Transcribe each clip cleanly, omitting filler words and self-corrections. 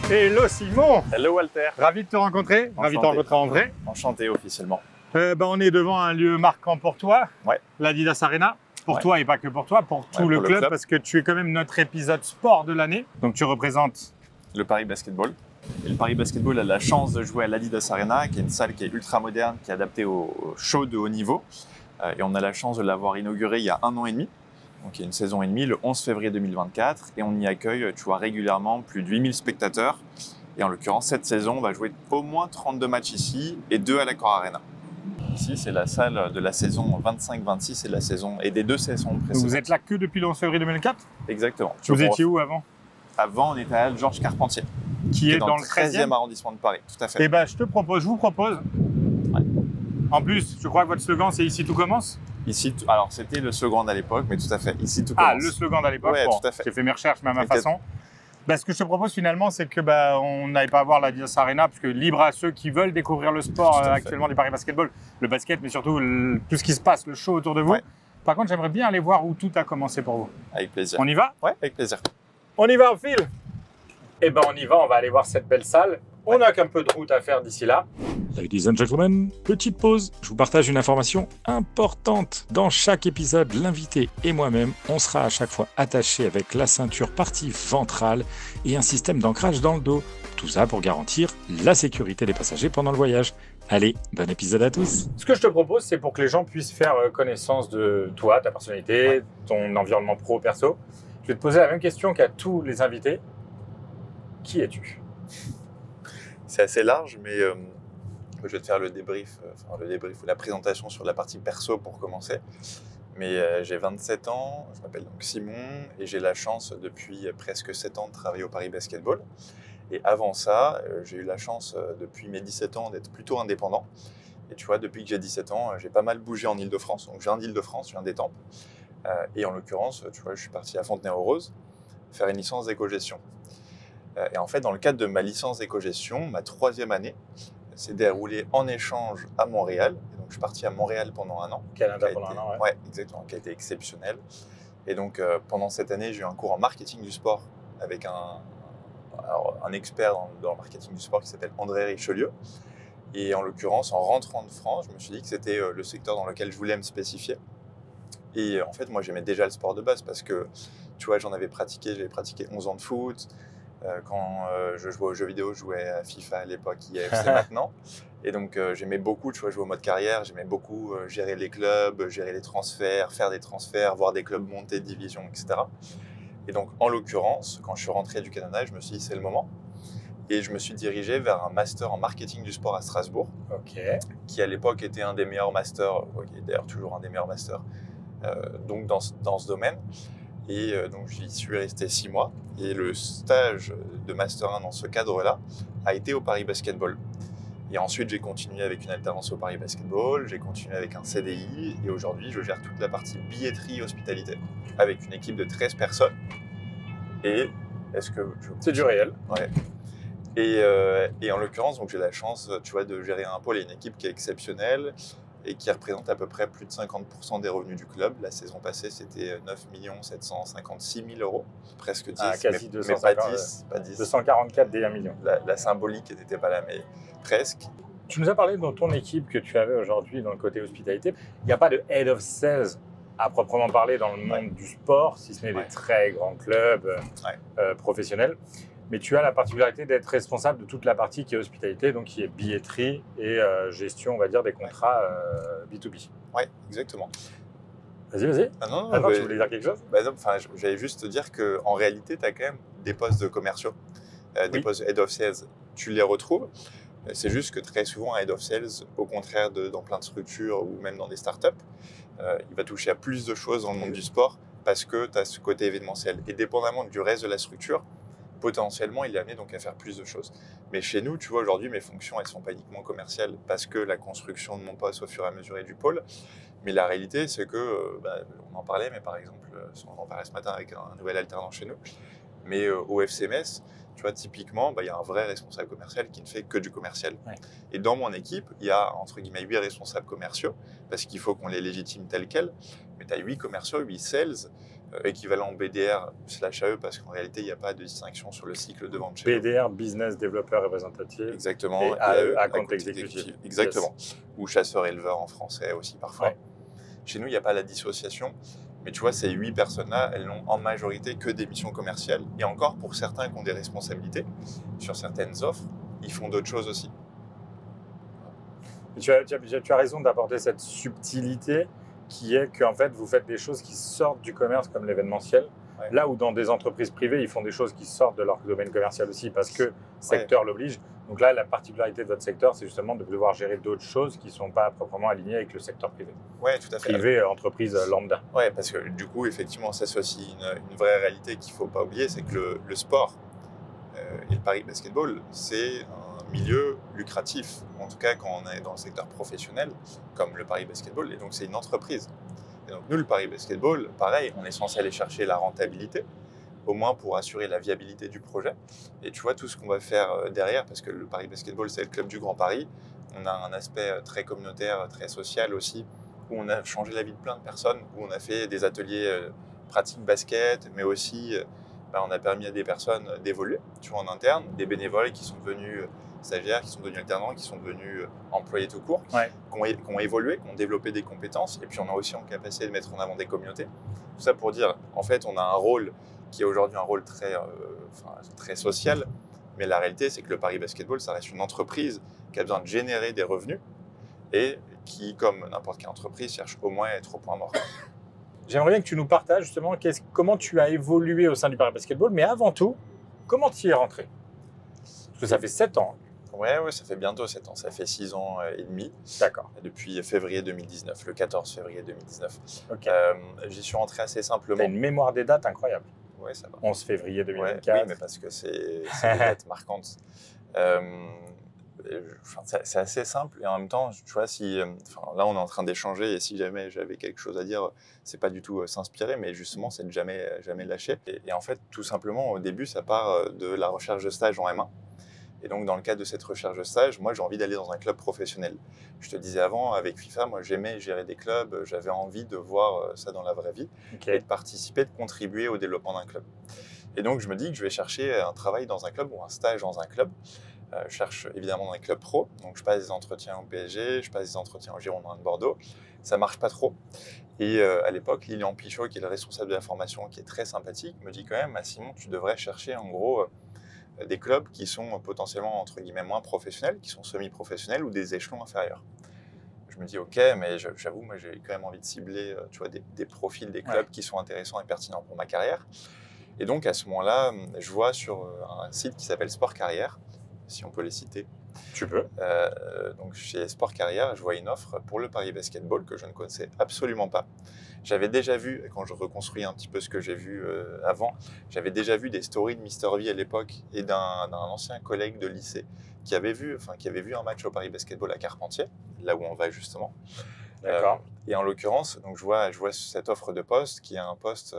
Hello Simon. Hello Walter. Ravi de te rencontrer. Enchanté. Ravi de te rencontrer en vrai. Enchanté officiellement. On est devant un lieu marquant pour toi, Ouais. l'Adidas Arena. Pour Ouais. toi et pas que pour toi, pour tout le club, parce que tu es quand même notre épisode sport de l'année. Donc tu représentes Le Paris Basketball. Et le Paris Basketball a la chance de jouer à l'Adidas Arena, qui est une salle qui est ultra moderne, qui est adaptée au show de haut niveau. Et on a la chance de l'avoir inaugurée il y a 1 an et demi. Donc il y a une saison et demie, le 11 février 2024. Et on y accueille, tu vois, régulièrement plus de 8000 spectateurs. Et en l'occurrence, cette saison, on va jouer au moins 32 matchs ici et 2 à l'Accor Arena. Ici, c'est la salle de la saison 25-26 et, et des 2 saisons précédentes. Vous êtes là que depuis le 11 février 2004. Exactement. Vous étiez où avant? Avant, on était à Georges Carpentier, Qui est dans le 13e arrondissement de Paris. Tout à fait. Eh ben, je vous propose. Ouais. En plus, je crois que votre slogan, c'est Ici tout commence. Ici, alors c'était le slogan à l'époque, mais tout à fait. Ici tout commence. Ah, le slogan d'à l'époque. Ouais, Bon, tout à fait. j'ai fait mes recherches, mais à ma T'inquiète. façon. Ce que je te propose finalement, c'est que on n'aille pas voir l'Adidas Arena, parce que libre à ceux qui veulent découvrir le sport Tout à fait. actuellement du Paris Basketball, le basket, mais surtout tout ce qui se passe, le show autour de vous. Ouais. Par contre, j'aimerais bien aller voir où tout a commencé pour vous. Avec plaisir. On y va? Ouais, avec plaisir. On y va au fil? Eh ben, on y va, on va aller voir cette belle salle. On n'a qu'un peu de route à faire d'ici là. Ladies and gentlemen, petite pause, je vous partage une information importante. Dans chaque épisode, l'invité et moi-même, on sera à chaque fois attachés avec la ceinture partie ventrale et un système d'ancrage dans le dos. Tout ça pour garantir la sécurité des passagers pendant le voyage. Allez, bon épisode à tous. Ce que je te propose, c'est pour que les gens puissent faire connaissance de toi, ta personnalité, ton environnement pro-perso. Je vais te poser la même question qu'à tous les invités. Qui es-tu? C'est assez large, mais je vais te faire le débrief ou la présentation sur la partie perso pour commencer. Mais j'ai 27 ans, je m'appelle donc Simon et j'ai la chance depuis presque 7 ans de travailler au Paris Basketball. Et avant ça, j'ai eu la chance depuis mes 17 ans d'être plutôt indépendant. Et tu vois, depuis que j'ai 17 ans, j'ai pas mal bougé en Ile-de-France. Donc je viens d'Ile-de-France, je viens d'Étampes. Et en l'occurrence, tu vois, je suis parti à Fontenay-aux-Roses faire une licence d'éco-gestion. Et en fait, dans le cadre de ma licence d'éco-gestion, ma 3e année s'est déroulée en échange à Montréal. Et donc, je suis parti à Montréal pendant 1 an. Canada pendant 1 an, ouais. Ouais, exactement, qui a été exceptionnel. Et donc, pendant cette année, j'ai eu un cours en marketing du sport avec un expert dans le marketing du sport qui s'appelle André Richelieu. Et en l'occurrence, en rentrant de France, je me suis dit que c'était le secteur dans lequel je voulais me spécifier. Et en fait, moi, j'aimais déjà le sport de base parce que, tu vois, j'avais pratiqué 11 ans de foot. Quand je jouais aux jeux vidéo, je jouais à FIFA à l'époque, IFC maintenant. Et donc, j'aimais beaucoup, tu vois, jouer au mode carrière. J'aimais beaucoup gérer les clubs, gérer les transferts, faire des transferts, voir des clubs monter de division, etc. Et donc, en l'occurrence, quand je suis rentré du Canada, je me suis dit, c'est le moment. Et je me suis dirigé vers un master en marketing du sport à Strasbourg, qui à l'époque était un des meilleurs masters, qui est d'ailleurs toujours un des meilleurs masters, donc dans ce domaine. Et donc j'y suis resté 6 mois. Et le stage de Master 1 dans ce cadre-là a été au Paris Basketball. Et ensuite, j'ai continué avec une alternance au Paris Basketball, j'ai continué avec un CDI. Et aujourd'hui, je gère toute la partie billetterie et hospitalité avec une équipe de 13 personnes. Et C'est du réel. Ouais. Et en l'occurrence, donc j'ai la chance, tu vois, de gérer un pôle et une équipe qui est exceptionnelle et qui représente à peu près plus de 50% des revenus du club. La saison passée, c'était 9 756 000 €, presque 10, quasi mais 250, pas 10, pas 10. 244 des 1 million. La symbolique n'était pas là, mais presque. Tu nous as parlé de ton équipe que tu avais aujourd'hui dans le côté hospitalité. Il n'y a pas de head of sales à proprement parler dans le monde du sport, si ce n'est des très grands clubs professionnels. Mais tu as la particularité d'être responsable de toute la partie qui est hospitalité, donc qui est billetterie et gestion, on va dire, des contrats B2B. Oui, exactement. Vas-y. Ah non, tu voulais dire quelque chose? Non, j'allais juste te dire qu'en réalité, tu as quand même des postes de commerciaux, des postes de head of sales. Tu les retrouves. C'est juste que très souvent, un head of sales, au contraire dans plein de structures ou même dans des startups, il va toucher à plus de choses dans le monde du sport parce que tu as ce côté événementiel. Et dépendamment du reste de la structure, potentiellement, il est amené donc à faire plus de choses. Mais chez nous, tu vois, aujourd'hui, mes fonctions, elles sont pas uniquement commerciales parce que la construction de mon poste au fur et à mesure est du pôle. Mais la réalité, c'est que, on en parlait, mais par exemple, on en parlait ce matin avec un nouvel alternant chez nous, mais au FCMS, tu vois, typiquement, il y a un vrai responsable commercial qui ne fait que du commercial. Ouais. Et dans mon équipe, il y a, entre guillemets, 8 responsables commerciaux, parce qu'il faut qu'on les légitime tels quels. Mais tu as 8 commerciaux, 8 sales, équivalent BDR/AE, parce qu'en réalité, il n'y a pas de distinction sur le cycle de vente chez nous. BDR, Business Developer Representative. Exactement. Et AE, Account Executive. Exactement. Yes. Ou chasseur-éleveur en français aussi parfois. Ouais. Chez nous, il n'y a pas la dissociation. Mais tu vois, ces 8 personnes-là, elles n'ont en majorité que des missions commerciales. Et encore, pour certains qui ont des responsabilités sur certaines offres, ils font d'autres choses aussi. Tu as raison d'apporter cette subtilité qui est qu'en fait, vous faites des choses qui sortent du commerce comme l'événementiel. Ouais. Là où dans des entreprises privées, ils font des choses qui sortent de leur domaine commercial aussi parce que le secteur l'oblige. Donc là, la particularité de votre secteur, c'est justement de devoir gérer d'autres choses qui ne sont pas proprement alignées avec le secteur privé. Oui, tout à fait. Privé, entreprise lambda. Oui, parce que du coup, effectivement, ça c'est aussi une vraie réalité qu'il ne faut pas oublier, c'est que le sport et le Paris Basketball, c'est un milieu lucratif, en tout cas quand on est dans le secteur professionnel, comme le Paris Basketball, et donc c'est une entreprise. Et donc nous, le Paris Basketball, pareil, on est censé aller chercher la rentabilité, au moins pour assurer la viabilité du projet. Et tu vois, tout ce qu'on va faire derrière, parce que le Paris Basketball, c'est le club du Grand Paris, on a un aspect très communautaire, très social aussi, où on a changé la vie de plein de personnes, où on a fait des ateliers pratiques basket, mais aussi on a permis à des personnes d'évoluer, tu vois, en interne, des bénévoles qui sont devenus stagiaires, qui sont devenus alternants, qui sont devenus employés tout court, qui ont évolué, qui ont développé des compétences, et puis on a aussi en capacité de mettre en avant des communautés. Tout ça pour dire, en fait, on a un rôle qui est aujourd'hui un rôle très social, mais la réalité, c'est que le Paris Basketball, ça reste une entreprise qui a besoin de générer des revenus et qui, comme n'importe quelle entreprise, cherche au moins à être au point mort. J'aimerais bien que tu nous partages justement comment tu as évolué au sein du Paris Basketball, mais avant tout, comment tu y es rentré? Parce que ça fait 7 ans. Ouais, ça fait bientôt 7 ans, ça fait 6 ans et demi. D'accord. Depuis février 2019, le 14 février 2019. Okay. J'y suis rentré assez simplement. Tu as une mémoire des dates incroyable. Ouais, ça va. 11 février 2024. Ouais, oui, mais parce que c'est des dates marquantes. C'est assez simple et en même temps, tu vois, là on est en train d'échanger et si jamais j'avais quelque chose à dire, c'est pas du tout s'inspirer, mais justement c'est de jamais lâcher. Et en fait, tout simplement, au début, ça part de la recherche de stage en M1. Et donc, dans le cadre de cette recherche de stage, moi, j'ai envie d'aller dans un club professionnel. Je te disais avant, avec FIFA, moi, j'aimais gérer des clubs, j'avais envie de voir ça dans la vraie vie et de participer, de contribuer au développement d'un club. Et donc, je me dis que je vais chercher un travail dans un club ou un stage dans un club. Je cherche évidemment dans les clubs pro, donc je passe des entretiens au PSG, je passe des entretiens au Girondins de Bordeaux. Ça marche pas trop. Et à l'époque, Lilian Pichot, qui est le responsable de la formation, qui est très sympathique, me dit quand même, Simon, tu devrais chercher en gros des clubs qui sont potentiellement entre guillemets moins professionnels, qui sont semi-professionnels ou des échelons inférieurs. Je me dis ok, mais j'avoue, moi j'ai quand même envie de cibler tu vois, des profils, des clubs qui sont intéressants et pertinents pour ma carrière. Et donc à ce moment-là, je vois sur un site qui s'appelle Sport Carrière, si on peut les citer. Tu peux. Donc chez Sport Carrière, je vois une offre pour le Paris Basketball que je ne connaissais absolument pas. J'avais déjà vu, quand je reconstruis un petit peu ce que j'ai vu avant, j'avais déjà vu des stories de Mister V à l'époque et d'un ancien collègue de lycée qui avait vu un match au Paris Basketball à Carpentier, là où on va justement. D'accord. Et en l'occurrence, donc je vois cette offre de poste qui est un poste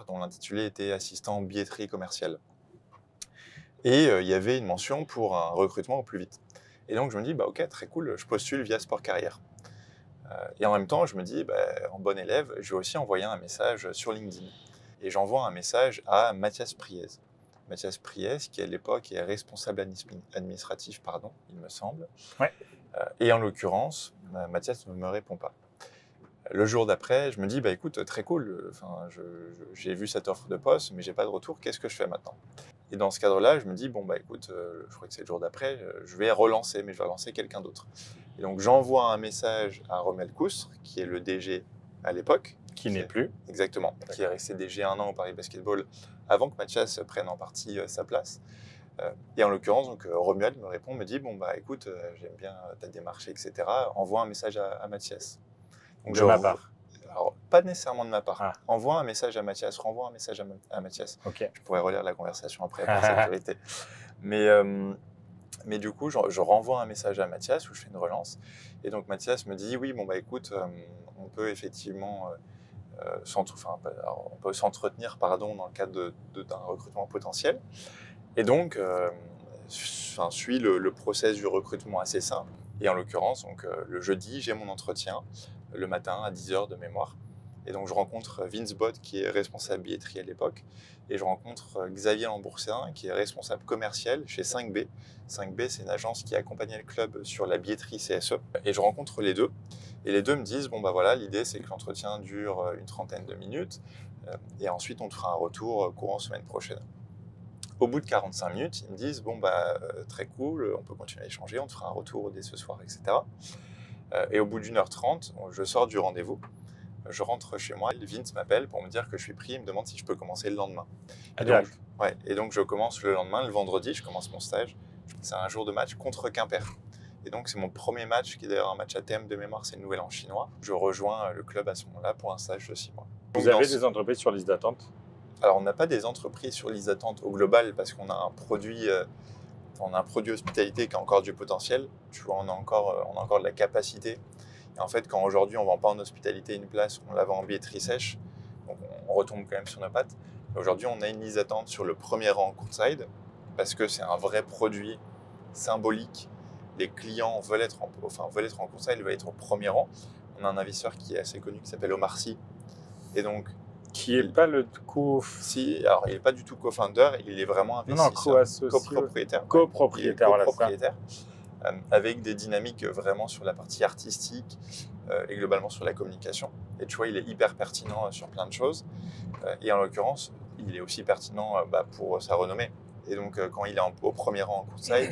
dont l'intitulé était assistant billetterie commerciale. Et il y avait une mention pour un recrutement au plus vite. Et donc je me dis, ok, très cool, je postule via Sport Carrière. Et en même temps, je me dis, en bon élève, je vais aussi envoyer un message sur LinkedIn. Et j'envoie un message à Mathias Priez. Mathias Priez, qui à l'époque est responsable administratif, il me semble. Ouais. Et en l'occurrence, Mathias ne me répond pas. Le jour d'après, je me dis, écoute, très cool, j'ai vu cette offre de poste, mais j'ai pas de retour, qu'est-ce que je fais maintenant? Et dans ce cadre-là, je me dis, écoute, je crois que c'est le jour d'après, je vais relancer, mais je vais relancer quelqu'un d'autre. Et donc, j'envoie un message à Rommel Coustre, qui est le DG à l'époque. Qui n'est plus. Exactement, qui est resté DG 1 an au Paris Basketball, avant que Mathias prenne en partie sa place. Et en l'occurrence, Romuald me répond, me dit, écoute, j'aime bien ta démarche, etc. Envoie un message à Mathias. Donc, de ma part. Alors, pas nécessairement de ma part. Ah. Envoie un message à Mathias, renvoie un message à Mathias. Okay. Je pourrais relire la conversation après, par sécurité. Mais du coup, je renvoie un message à Mathias où je fais une relance. Et donc, Mathias me dit, oui, écoute, on peut effectivement on peut s'entretenir dans le cadre d'un recrutement potentiel. Et donc, suit le process du recrutement assez simple. Et en l'occurrence, le jeudi, j'ai mon entretien le matin à 10h de mémoire. Et donc, je rencontre Vince Bott, qui est responsable billetterie à l'époque. Et je rencontre Xavier Lambourcéen, qui est responsable commercial chez 5B. 5B, c'est une agence qui accompagnait le club sur la billetterie CSE. Et je rencontre les deux. Et les deux me disent, bon, bah voilà, l'idée, c'est que l'entretien dure une trentaine de minutes. Et ensuite, on te fera un retour courant semaine prochaine. Au bout de 45 minutes, ils me disent, bon, bah, très cool, on peut continuer à échanger, on te fera un retour dès ce soir, etc. Et au bout d'1h30, je sors du rendez-vous. Je rentre chez moi, Vince m'appelle pour me dire que je suis pris, il me demande si je peux commencer le lendemain. Et donc je commence le lendemain, le vendredi, je commence mon stage. C'est un jour de match contre Quimper. Et donc c'est mon premier match, qui est d'ailleurs un match à thème de mémoire, c'est le Nouvel An chinois. Je rejoins le club à ce moment-là pour un stage de 6 mois. Vous avez des entreprises sur liste d'attente? Alors on n'a pas des entreprises sur liste d'attente au global parce qu'on a un produit hospitalité qui a encore du potentiel. Tu vois, on a encore de la capacité. Et en fait, quand aujourd'hui on ne vend pas en hospitalité une place, on la vend en billetterie sèche, donc on retombe quand même sur nos pattes. Aujourd'hui, on a une liste d'attente sur le premier rang courtside parce que c'est un vrai produit symbolique. Les clients veulent être en courtside, ils veulent être au premier rang. On a un investisseur qui est assez connu qui s'appelle Omar Sy. Et donc, qui n'est pas le Si, alors il n'est pas du tout co-founder, il est vraiment investisseur, copropriétaire. Copropriétaire, voilà. Avec des dynamiques vraiment sur la partie artistique et globalement sur la communication. Et tu vois, il est hyper pertinent sur plein de choses. Et en l'occurrence, il est aussi pertinent pour sa renommée. Et donc, quand il est au premier rang en courtside,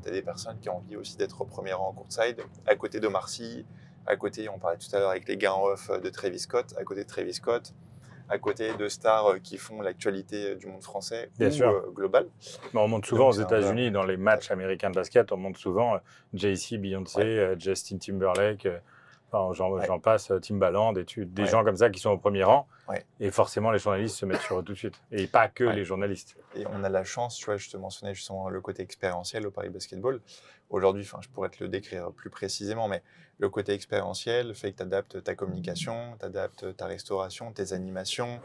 tu as des personnes qui ont envie aussi d'être au premier rang en courtside. À côté d'Omar Sy, à côté, on parlait tout à l'heure avec les gars en off de Travis Scott, à côté de Travis Scott, à côté de stars qui font l'actualité du monde français global. Mais on monte souvent aux États-Unis, dans les matchs américains de basket, on monte souvent Jay-Z, Beyoncé, Justin Timberlake, j'en passe, Timbaland, des gens comme ça qui sont au premier rang. Et forcément, les journalistes se mettent sur eux tout de suite. Et pas que les journalistes. Et on a la chance, tu vois, je te mentionnais justement le côté expérientiel au Paris Basketball. Aujourd'hui, je pourrais te le décrire plus précisément, mais le côté expérientiel fait que tu adaptes ta communication, tu adaptes ta restauration, tes animations,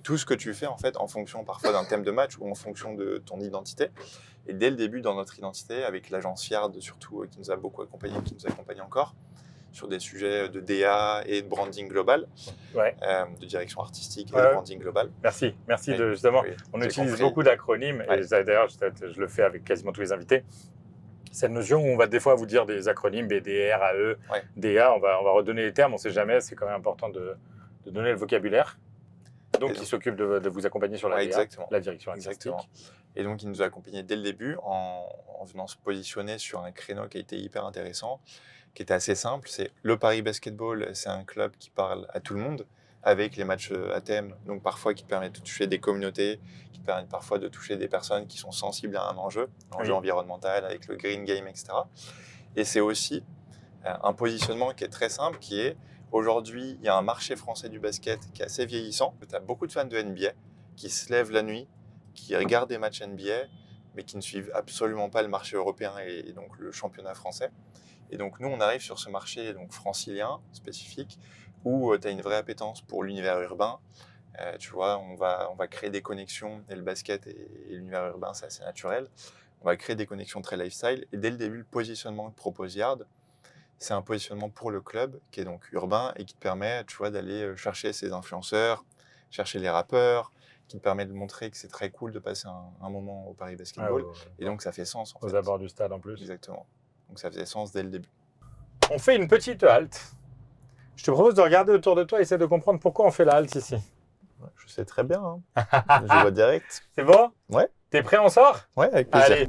tout ce que tu fais en fait en fonction parfois d'un thème de match ou en fonction de ton identité. Et dès le début dans notre identité, avec l'agence Yard surtout qui nous a beaucoup accompagnés, qui nous accompagne encore, sur des sujets de DA et de branding global, de direction artistique et de branding global. Merci justement. On utilise beaucoup d'acronymes, et d'ailleurs je le fais avec quasiment tous les invités. Cette notion où on va des fois vous dire des acronymes, BDR, AE, DA, on va redonner les termes, on ne sait jamais, c'est quand même important de donner le vocabulaire. Donc il s'occupe de vous accompagner sur la DA, la direction artistique. Et donc il nous a accompagnés dès le début en venant se positionner sur un créneau qui a été hyper intéressant, qui était assez simple. C'est le Paris Basketball, c'est un club qui parle à tout le monde, avec les matchs à thème, donc parfois qui permettent de toucher des communautés, qui permettent parfois de toucher des personnes qui sont sensibles à un enjeu environnemental, avec le green game, etc. Et c'est aussi un positionnement qui est très simple, qui est aujourd'hui, il y a un marché français du basket qui est assez vieillissant. Tu as beaucoup de fans de NBA qui se lèvent la nuit, qui regardent des matchs NBA, mais qui ne suivent absolument pas le marché européen et donc le championnat français. Et donc nous, on arrive sur ce marché donc francilien spécifique où tu as une vraie appétence pour l'univers urbain. Tu vois, on va créer des connexions, et le basket et l'univers urbain, c'est assez naturel. On va créer des connexions très lifestyle. Et dès le début, le positionnement que propose Yard, c'est un positionnement pour le club qui est donc urbain et qui te permet, tu vois, d'aller chercher ses influenceurs, chercher les rappeurs, qui te permet de montrer que c'est très cool de passer un moment au Paris Basketball. Et donc, ça fait sens. Aux abords du stade en plus. Exactement. Donc, ça faisait sens dès le début. On fait une petite halte. Je te propose de regarder autour de toi et essayer de comprendre pourquoi on fait la halte ici. Je sais très bien. Hein. Je vois direct. C'est bon? Ouais. T'es prêt, on sort? Ouais, avec plaisir. Allez.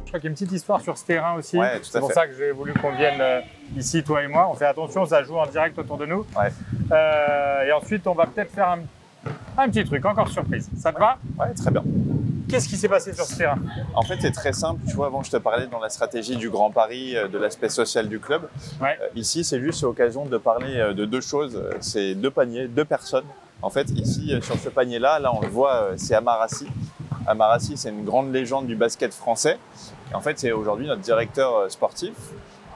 Je crois qu'il y a une petite histoire sur ce terrain aussi. Ouais, c'est pour ça que j'ai voulu qu'on vienne ici, toi et moi. On fait attention, ça joue en direct autour de nous. Ouais. Et ensuite, on va peut-être faire un petit truc, encore surprise. Ça te va? Ouais, très bien. Qu'est-ce qui s'est passé sur ce terrain? En fait, c'est très simple. Tu vois, avant, je te parlais dans la stratégie du Grand Paris, de l'aspect social du club. Ouais. Ici, c'est juste l'occasion de parler de deux choses. C'est deux paniers, deux personnes. En fait, ici, sur ce panier-là, là, on le voit, c'est Amar Assi. Amar Assi, c'est une grande légende du basket français. Et en fait, c'est aujourd'hui notre directeur sportif.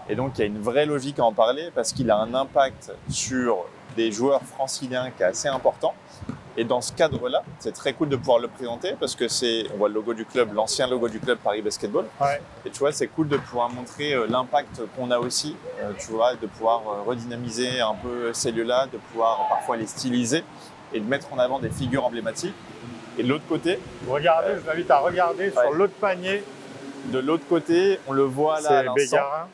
Et donc, il y a une vraie logique à en parler parce qu'il a un impact sur des joueurs franciliens qui est assez important. Et dans ce cadre-là, c'est très cool de pouvoir le présenter parce que on voit le logo du club, l'ancien logo du club Paris Basketball. Ouais. Et tu vois, c'est cool de pouvoir montrer l'impact qu'on a aussi, tu vois, de pouvoir redynamiser un peu ces lieux-là, de pouvoir parfois les styliser et de mettre en avant des figures emblématiques. Et de l'autre côté… Regardez, je vous invite à regarder sur l'autre panier. De l'autre côté, on le voit là à l'instant. C'est Bégarin.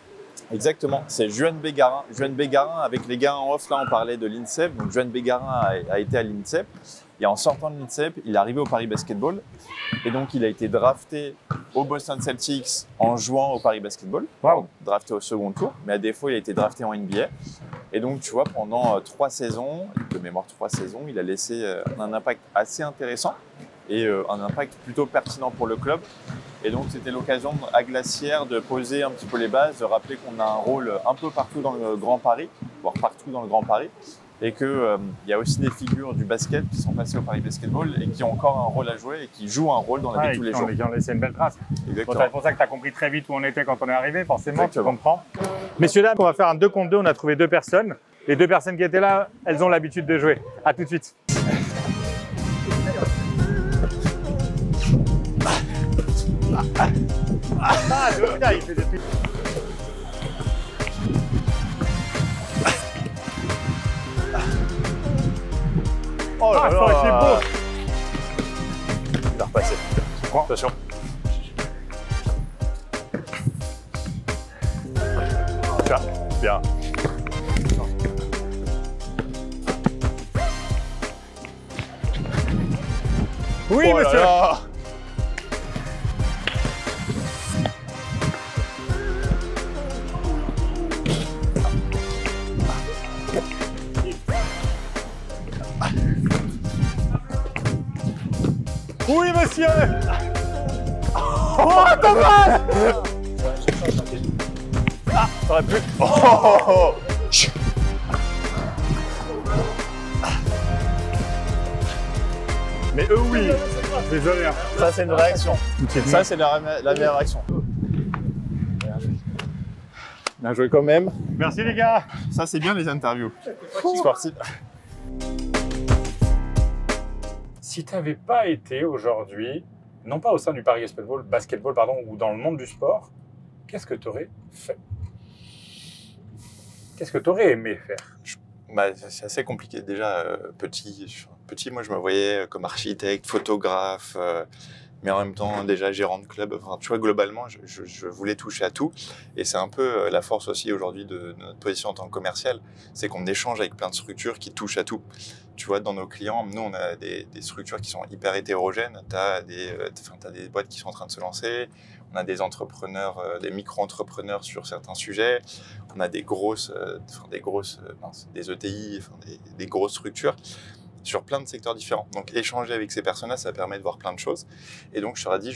Exactement, c'est Juan Bégarin. Juan Bégarin, avec les gars en off, là, on parlait de l'INSEP. Donc, Juan Bégarin a été à l'INSEP. Et en sortant de l'INSEP, il est arrivé au Paris Basketball. Et donc, il a été drafté au Boston Celtics en jouant au Paris Basketball. Wow. Drafté au second tour. Mais à défaut, il a été drafté en NBA. Et donc, tu vois, pendant 3 saisons, de mémoire 3 saisons, il a laissé un impact assez intéressant et un impact plutôt pertinent pour le club. Et donc, c'était l'occasion à Glacière de poser un petit peu les bases, de rappeler qu'on a un rôle un peu partout dans le Grand Paris, voire partout dans le Grand Paris, et qu'il y a aussi des figures du basket qui sont passées au Paris Basketball et qui ont encore un rôle à jouer et qui jouent un rôle dans la vie de tous les jours. Qui ont laissé une belle trace. Exactement. Bon, c'est pour ça que tu as compris très vite où on était quand on est arrivé, forcément, tu comprends. Messieurs, dames, on va faire un 2 contre 2, on a trouvé 2 personnes. Les 2 personnes qui étaient là, elles ont l'habitude de jouer. À tout de suite. Le gars, il fait des trucs. Oh là là, c'est beau. Il va repasser. Attention. Tiens, bien. Oui, Oh là monsieur. là. Oui, monsieur. Oh, Thomas. Ah, t'aurais pu. Oh. Mais eux, oui. Désolé. Hein. Ça, c'est une réaction. Ça, c'est la meilleure réaction. Bien joué quand même. Merci les gars. Ça, c'est bien les interviews sportives. Si tu n'avais pas été aujourd'hui, non pas au sein du Paris Basketball, pardon, ou dans le monde du sport, qu'est-ce que tu aurais fait? Qu'est-ce que tu aurais aimé faire? C'est assez compliqué. Déjà, petit, moi, je me voyais comme architecte, photographe, mais en même temps, déjà gérant de club. Enfin, tu vois, globalement, je voulais toucher à tout. Et c'est un peu la force aussi aujourd'hui de notre position en tant que commercial, c'est qu'on échange avec plein de structures qui touchent à tout. Tu vois, dans nos clients, nous, on a des structures qui sont hyper hétérogènes. Tu as des boîtes qui sont en train de se lancer. On a des entrepreneurs, des micro-entrepreneurs sur certains sujets. On a des ETI, des grosses structures sur plein de secteurs différents. Donc, échanger avec ces personnes-là, ça permet de voir plein de choses. Et donc, je leur ai dit,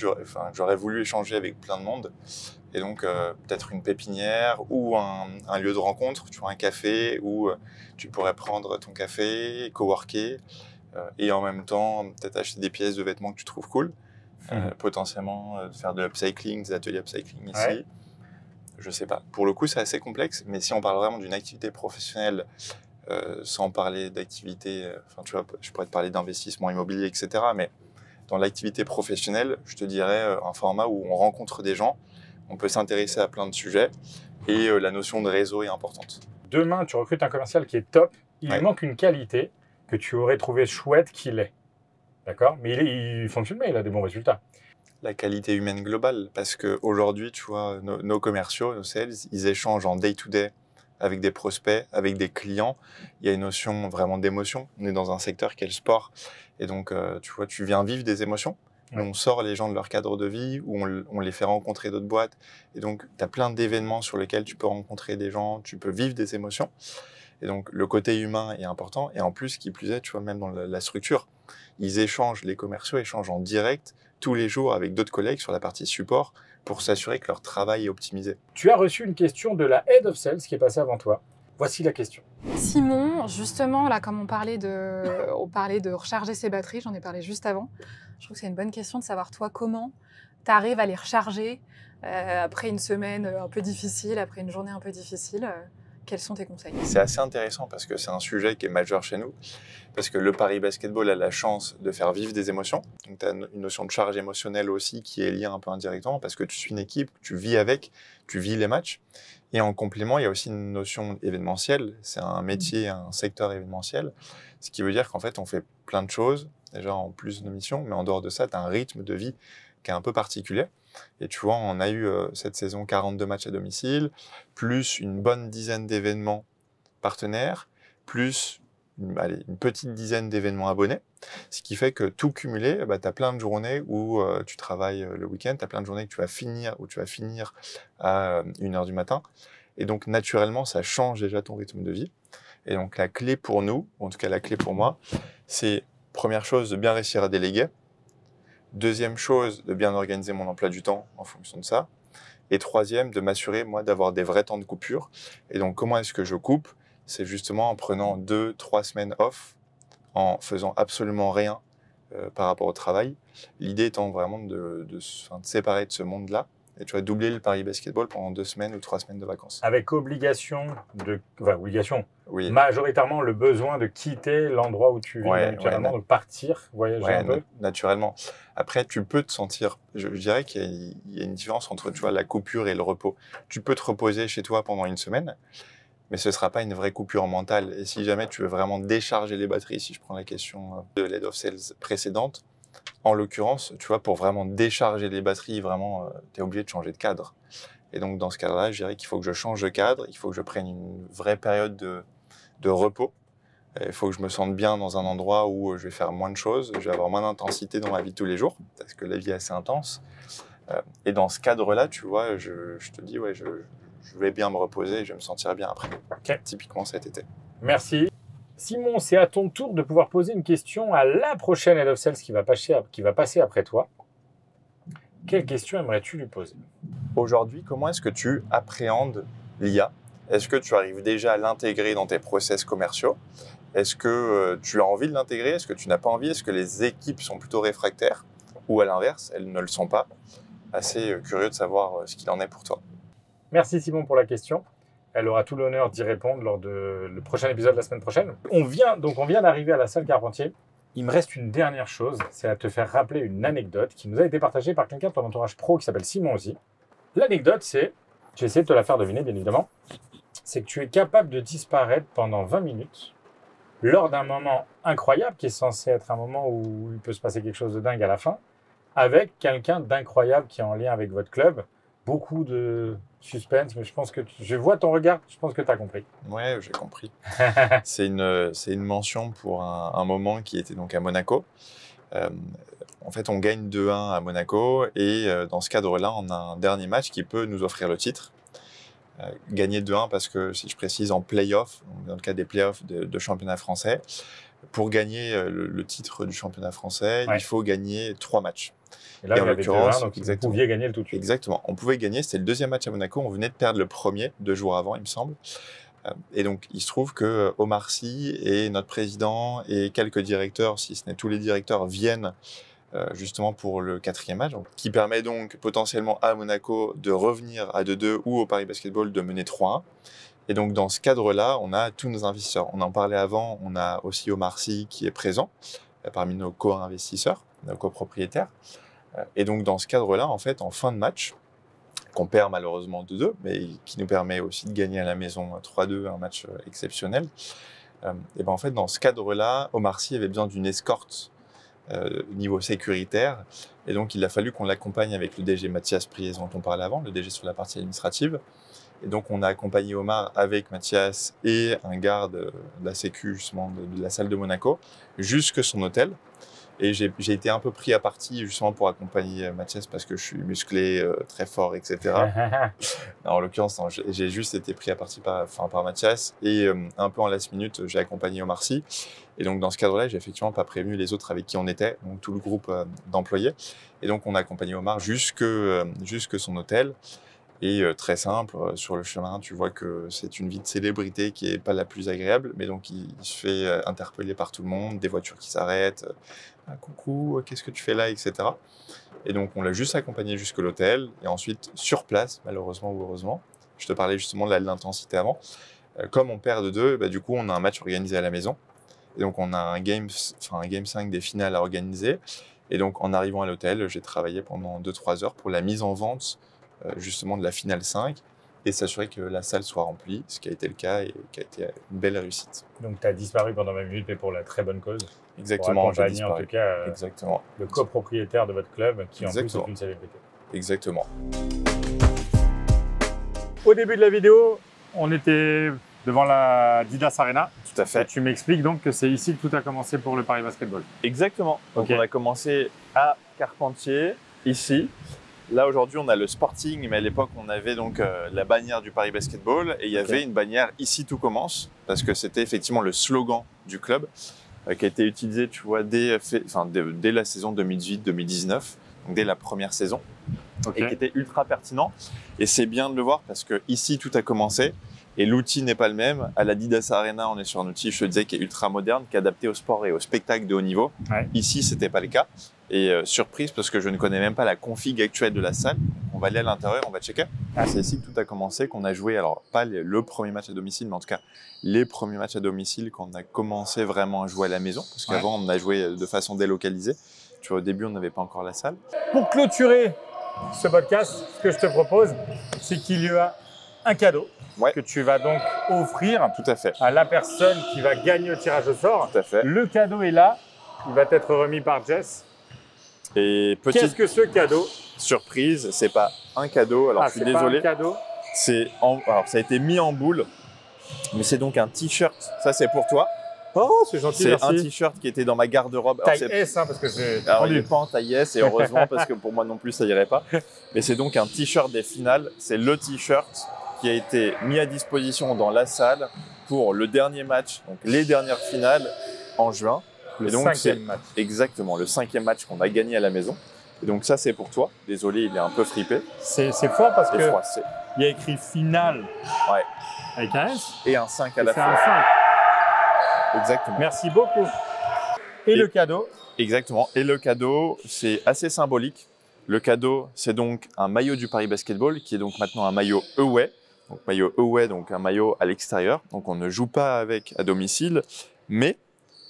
j'aurais voulu échanger avec plein de monde. Et donc, peut-être une pépinière ou un lieu de rencontre, tu vois, un café où tu pourrais prendre ton café, coworker et en même temps, peut-être acheter des pièces de vêtements que tu trouves cool. Potentiellement faire de l'upcycling, des ateliers upcycling ici. Ouais. Je sais pas. Pour le coup, c'est assez complexe, mais si on parle vraiment d'une activité professionnelle, sans parler d'activité, tu vois, je pourrais te parler d'investissement immobilier, etc. Mais dans l'activité professionnelle, je te dirais un format où on rencontre des gens, on peut s'intéresser à plein de sujets et la notion de réseau est importante. Demain, tu recrutes un commercial qui est top. Il lui manque une qualité que tu aurais trouvé chouette qu'il ait. D'accord? Mais il fonctionne bien, il a des bons résultats. La qualité humaine globale, parce qu'aujourd'hui, tu vois, nos commerciaux, nos sales, ils échangent en day-to-day avec des prospects, avec des clients. Il y a une notion vraiment d'émotion. On est dans un secteur qui est le sport. Et donc, tu vois, tu viens vivre des émotions. On sort les gens de leur cadre de vie, ou on les fait rencontrer d'autres boîtes. Et donc, tu as plein d'événements sur lesquels tu peux rencontrer des gens, tu peux vivre des émotions. Et donc, le côté humain est important. Et en plus, qui plus est, tu vois, même dans la structure, les commerciaux échangent en direct tous les jours avec d'autres collègues sur la partie support pour s'assurer que leur travail est optimisé. Tu as reçu une question de la Head of Sales qui est passée avant toi. Voici la question. Simon, justement, là, comme on parlait de recharger ses batteries, j'en ai parlé juste avant, je trouve que c'est une bonne question de savoir, toi, comment tu arrives à les recharger après une semaine un peu difficile, après une journée un peu difficile. Quels sont tes conseils? C'est assez intéressant parce que c'est un sujet qui est majeur chez nous. Parce que le Paris Basketball a la chance de faire vivre des émotions. Donc, tu as une notion de charge émotionnelle aussi qui est liée un peu indirectement parce que tu suis une équipe, tu vis avec, tu vis les matchs. Et en complément, il y a aussi une notion événementielle. C'est un métier, un secteur événementiel. Ce qui veut dire qu'en fait, on fait plein de choses, déjà en plus de nos missions, mais en dehors de ça, tu as un rythme de vie qui est un peu particulier. Et tu vois, on a eu cette saison 42 matchs à domicile, plus une bonne dizaine d'événements partenaires, plus une petite dizaine d'événements abonnés. Ce qui fait que tout cumulé, tu as plein de journées où tu travailles le week-end, tu as plein de journées que tu vas finir à 1h du matin. Et donc, naturellement, ça change déjà ton rythme de vie. Et donc, la clé pour nous, ou en tout cas la clé pour moi, c'est, première chose, de bien réussir à déléguer. Deuxième chose, de bien organiser mon emploi du temps en fonction de ça. Et troisième, de m'assurer, moi, d'avoir des vrais temps de coupure. Et donc, comment est-ce que je coupe? C'est justement en prenant 2-3 semaines off, en faisant absolument rien par rapport au travail. L'idée étant vraiment de se séparer de ce monde-là. Et tu vas doubler le Paris Basketball pendant 2 semaines ou 3 semaines de vacances. Avec obligation, oui. majoritairement le besoin de quitter l'endroit où tu vis, de partir, voyager un peu. Naturellement. Après, tu peux te sentir, je dirais qu'il y a une différence entre la coupure et le repos. Tu peux te reposer chez toi pendant 1 semaine, mais ce ne sera pas une vraie coupure mentale. Et si jamais tu veux vraiment décharger les batteries, si je prends la question de l'Head of Sales précédente, en l'occurrence, tu vois, pour vraiment décharger les batteries, vraiment, tu es obligé de changer de cadre. Et donc, dans ce cadre-là, je dirais qu'il faut que je change de cadre, il faut que je prenne une vraie période de repos. Il faut que je me sente bien dans un endroit où je vais faire moins de choses, je vais avoir moins d'intensité dans ma vie de tous les jours, parce que la vie est assez intense. Et dans ce cadre-là, tu vois, je te dis, ouais, je vais bien me reposer et je vais me sentir bien après. Okay. Typiquement cet été. Merci. Simon, c'est à ton tour de pouvoir poser une question à la prochaine Head of Sales qui va passer après toi. Quelle question aimerais-tu lui poser? Aujourd'hui, comment est-ce que tu appréhendes l'IA? Est-ce que tu arrives déjà à l'intégrer dans tes process commerciaux? Est-ce que tu as envie de l'intégrer? Est-ce que tu n'as pas envie? Est-ce que les équipes sont plutôt réfractaires? Ou à l'inverse, elles ne le sont pas? Assez curieux de savoir ce qu'il en est pour toi. Merci Simon pour la question. Elle aura tout l'honneur d'y répondre lors le prochain épisode de la semaine prochaine. On vient d'arriver à la salle Carpentier. Il me reste une dernière chose, c'est à te faire rappeler une anecdote qui nous a été partagée par quelqu'un de ton entourage pro qui s'appelle Simon aussi. L'anecdote, c'est, j'ai essayé de te la faire deviner bien évidemment, c'est que tu es capable de disparaître pendant 20 minutes lors d'un moment incroyable qui est censé être un moment où il peut se passer quelque chose de dingue à la fin, avec quelqu'un d'incroyable qui est en lien avec votre club. Beaucoup de suspense, mais je vois ton regard, je pense que tu as compris. Ouais, j'ai compris. C'est une mention pour un moment qui était donc à Monaco. En fait, on gagne 2-1 à Monaco et dans ce cadre-là, on a un dernier match qui peut nous offrir le titre. Gagner 2-1 parce que, si je précise, en play-off, dans le cas des play-offs de championnat français, pour gagner le titre du championnat français, il faut gagner 3 matchs. Et là, en l'occurrence, donc vous pouviez gagner le tout de suite. Exactement. On pouvait gagner. C'était le deuxième match à Monaco. On venait de perdre le premier 2 jours avant, il me semble. Et donc, il se trouve que Omar Sy et notre président et quelques directeurs, si ce n'est tous les directeurs, viennent justement pour le 4e match, donc, qui permet donc potentiellement à Monaco de revenir à 2-2 ou au Paris Basketball de mener 3-1. Et donc, dans ce cadre-là, on a tous nos investisseurs. On en parlait avant, on a aussi Omar Sy qui est présent parmi nos co-investisseurs, nos copropriétaires. Et donc, dans ce cadre-là, en fait, en fin de match, qu'on perd malheureusement 2-2, mais qui nous permet aussi de gagner à la maison 3-2, un match exceptionnel. Et ben en fait, dans ce cadre-là, Omar Sy avait besoin d'une escorte niveau sécuritaire. Et donc, il a fallu qu'on l'accompagne avec le DG Mathias Priez, dont on parlait avant, le DG sur la partie administrative. Et donc, on a accompagné Omar avec Mathias et un garde de la sécu, justement, de la salle de Monaco, jusque son hôtel. Et j'ai été un peu pris à partie justement pour accompagner Mathias parce que je suis musclé, très fort, etc. Non, en l'occurrence, j'ai juste été pris à partie par Mathias. Et un peu en last minute, j'ai accompagné Omar Sy. Et donc, dans ce cadre-là, j'ai effectivement pas prévenu les autres avec qui on était, donc tout le groupe d'employés. Et donc, on a accompagné Omar jusque son hôtel. Et très simple, sur le chemin, tu vois que c'est une vie de célébrité qui n'est pas la plus agréable, mais donc il se fait interpeller par tout le monde, des voitures qui s'arrêtent, coucou, qu'est-ce que tu fais là, etc. Et donc on l'a juste accompagné jusque l'hôtel, et ensuite sur place, malheureusement ou heureusement, je te parlais justement de l'intensité avant, Comme on perd de 2, du coup, on a un match organisé à la maison. Et donc, on a un game 5 des finales à organiser. Et donc, en arrivant à l'hôtel, j'ai travaillé pendant 2-3 heures pour la mise en vente justement de la finale 5 et s'assurer que la salle soit remplie, ce qui a été le cas et qui a été une belle réussite. Donc, tu as disparu pendant 20 minutes, mais pour la très bonne cause. Exactement, pour accompagner en tout cas exactement. Le copropriétaire de votre club, qui Exactement. en plus est une célébrité. Exactement. Au début de la vidéo, on était devant la Adidas Arena. Tout à fait. Et tu m'expliques donc que c'est ici que tout a commencé pour le Paris Basketball. Exactement. Donc, Ok. on a commencé à Carpentier, ici. Là, aujourd'hui, on a le Sporting, mais à l'époque, on avait donc la bannière du Paris Basketball et il y avait une bannière « Ici, tout commence » parce que c'était effectivement le slogan du club qui a été utilisé, tu vois, dès la saison 2018-2019, donc dès la première saison, et qui était ultra pertinent. Et c'est bien de le voir parce que ici, tout a commencé et l'outil n'est pas le même. À l'Adidas Arena, on est sur un outil, je te disais, qui est ultra moderne, qui est adapté au sport et au spectacle de haut niveau. Ouais. Ici, c'était pas le cas. Et surprise, parce que je ne connais même pas la config actuelle de la salle. On va aller à l'intérieur, on va checker. C'est ici que tout a commencé, qu'on a joué, alors pas le premier match à domicile, mais en tout cas les premiers matchs à domicile, quand on a commencé vraiment à jouer à la maison. Parce qu'avant, on a joué de façon délocalisée. Tu vois, au début, on n'avait pas encore la salle. Pour clôturer ce podcast, ce que je te propose, c'est qu'il y a un cadeau que tu vas donc offrir Tout à fait. à la personne qui va gagner au tirage au sort. Tout à fait. Le cadeau est là, il va être remis par Jess. Et Qu'est-ce petite que ce cadeau? surprise, c'est pas un cadeau. Alors, je suis désolé. Pas un cadeau. Alors, ça a été mis en boule, mais c'est donc un t-shirt. Ça, c'est pour toi. Oh, c'est gentil, C'est merci. un t-shirt qui était dans ma garde-robe. Alors, Taille S, parce que c'est Alors, il tendu. n'est pas en taille S, et heureusement, parce que pour moi non plus, ça irait pas. Mais c'est donc un t-shirt des finales. C'est le t-shirt qui a été mis à disposition dans la salle pour le dernier match, donc les dernières finales en juin. Le et donc, 5e match. Exactement, le 5e match qu'on a gagné à la maison. Et donc ça, c'est pour toi. Désolé, il est un peu fripé. C'est fort parce C'est que froissé. il y a écrit finale Ouais. avec un S. Et un 5 à Et la c'est fin. un 5. Exactement. Merci beaucoup. Et le cadeau? Exactement. Et le cadeau, c'est assez symbolique. Le cadeau, c'est donc un maillot du Paris Basketball, qui est donc maintenant un maillot away. Donc maillot away, donc un maillot à l'extérieur. Donc on ne joue pas avec à domicile, mais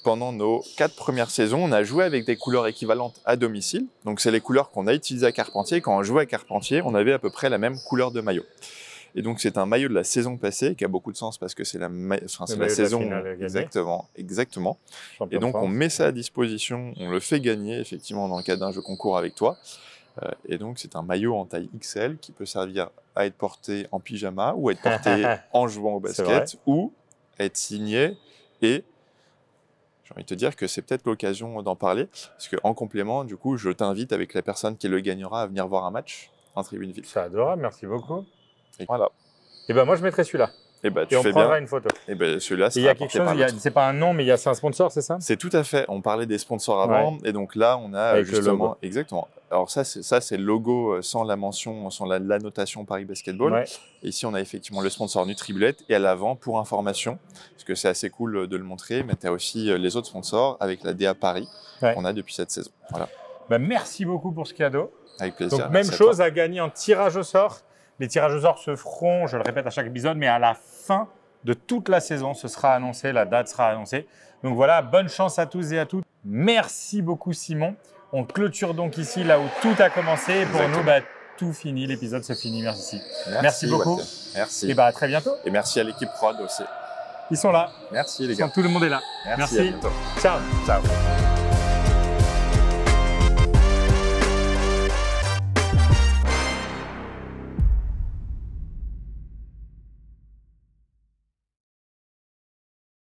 pendant nos 4 premières saisons, on a joué avec des couleurs équivalentes à domicile. Donc c'est les couleurs qu'on a utilisées à Carpentier. Quand on jouait à Carpentier, on avait à peu près la même couleur de maillot. Et donc c'est un maillot de la saison passée qui a beaucoup de sens parce que c'est la saison. Exactement. Champion Et donc de on France. met ça à disposition, on le fait gagner effectivement dans le cadre d'un jeu concours avec toi. Et donc c'est un maillot en taille XL qui peut servir à être porté en pyjama ou à être porté en jouant au basket ou à être signé. Et j'ai envie de te dire que c'est peut-être l'occasion d'en parler parce qu'en complément, du coup, je t'invite avec la personne qui le gagnera à venir voir un match en tribune ville. C'est adorable, merci beaucoup. Et voilà. Et ben moi je mettrai celui-là. Et bah, tu Et on fais prendra bien. une photo. Et ben celui-là, Et il y a quelque chose, c'est pas un nom, mais c'est un sponsor, c'est ça? C'est tout à fait. On parlait des sponsors avant, et donc là, on a Avec le justement, logo. exactement. Alors ça, c'est le logo sans la mention, sans la notation Paris Basketball. Ouais. Et ici, on a effectivement le sponsor NutriBullet et à l'avant, pour information, parce que c'est assez cool de le montrer, mais tu as aussi les autres sponsors avec la DA Paris qu'on a depuis cette saison. Voilà. Ben, merci beaucoup pour ce cadeau. Avec plaisir. Donc, même Merci à chose toi. à gagner en tirage au sort. Les tirages au sort se feront, je le répète à chaque épisode, mais à la fin de toute la saison, ce sera annoncé, la date sera annoncée. Donc voilà, bonne chance à tous et à toutes. Merci beaucoup Simon. On clôture donc ici, là où tout a commencé. Et pour Exactement. nous, bah, tout fini, l'épisode se finit. Merci. Merci beaucoup. Walter. Merci. Et bah, à très bientôt. Et merci à l'équipe prod aussi. Ils sont là. Merci les gars. Tout le monde est là. Merci. Merci. À bientôt. Ciao. Ciao.